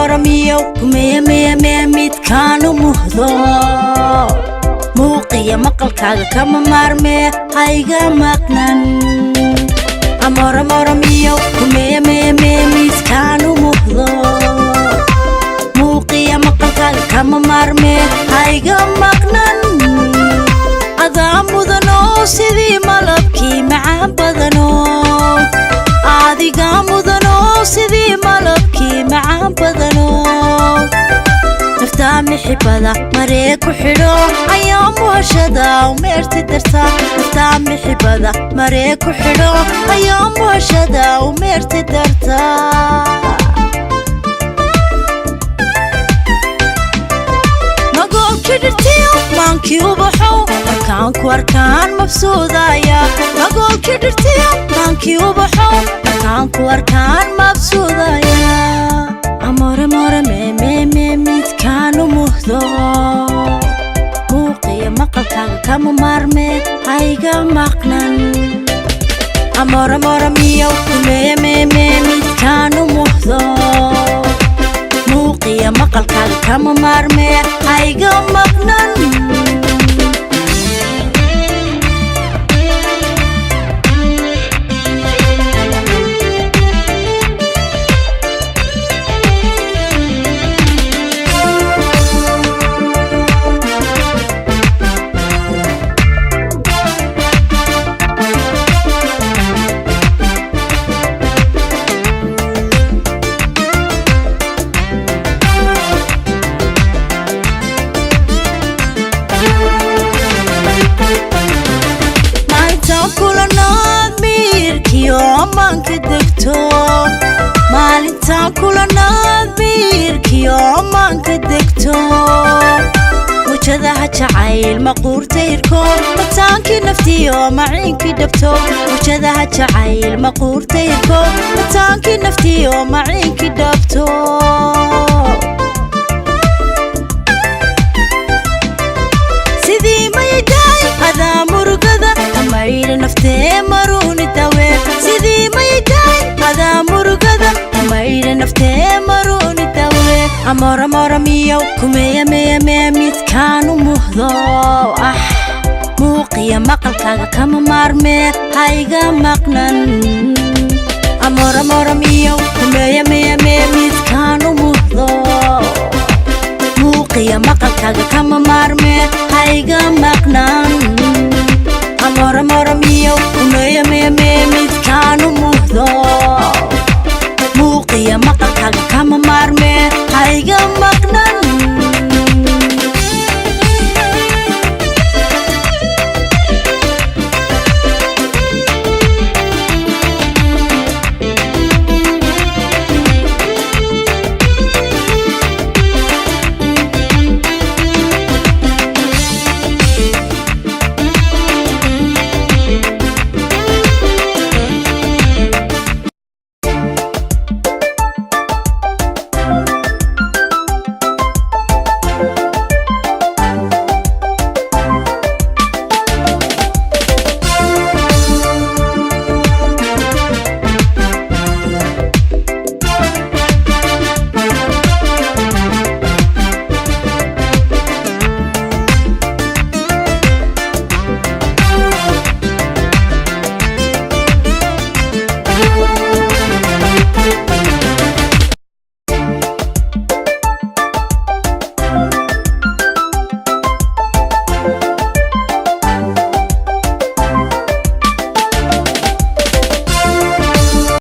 مرميو كمية مية مية ميت كانوا مهضو موقية مقل كاغا كما مارمي هايغا مقنن مرميو كمية مية مية ميت كانوا مهضو موقية مقل كاغا كما مارمي هايغا مقنن أذا مدنو سيدي ملبكي معان بدنو adiga mudano sidii malabkii macaan badano naftaa mixibada maree ku xidho ayaa muhashada umeerti darta naftaa mixibada maree ku xidho ayaa muhashada umeerti darta magoolkii dhirtiyo maankii ubaxo markaanku arkaan mabsuudaya magoolkii dhirtiyo maankii ubaxo markaanku arkaan mabsuudaya amore more me midkaanu muhdo muuqiya maqalkaaga kama maarme hayga maqnan amore more miyow me midkaanu muhdo muuqiya maqalkaaga kama maarme hayga maqnan maalintaan kulanaad biirkiyo maanka degto wajadaha jacayl maquurtayrko mataankii naftiyo maciinkii dhabto wajadaha jacayl maquurtayrko mataankii naftiyo maciinkii dhabto sidii maydaay adaa murugada amaydha naftee maruuni dawe sidii maydaay adaa murugada amaydha naftee maruuni dawe amore miyow kumeya meya meya midkaanu muhdo muuqiya maqalkaaga kama maarme hayga maqnan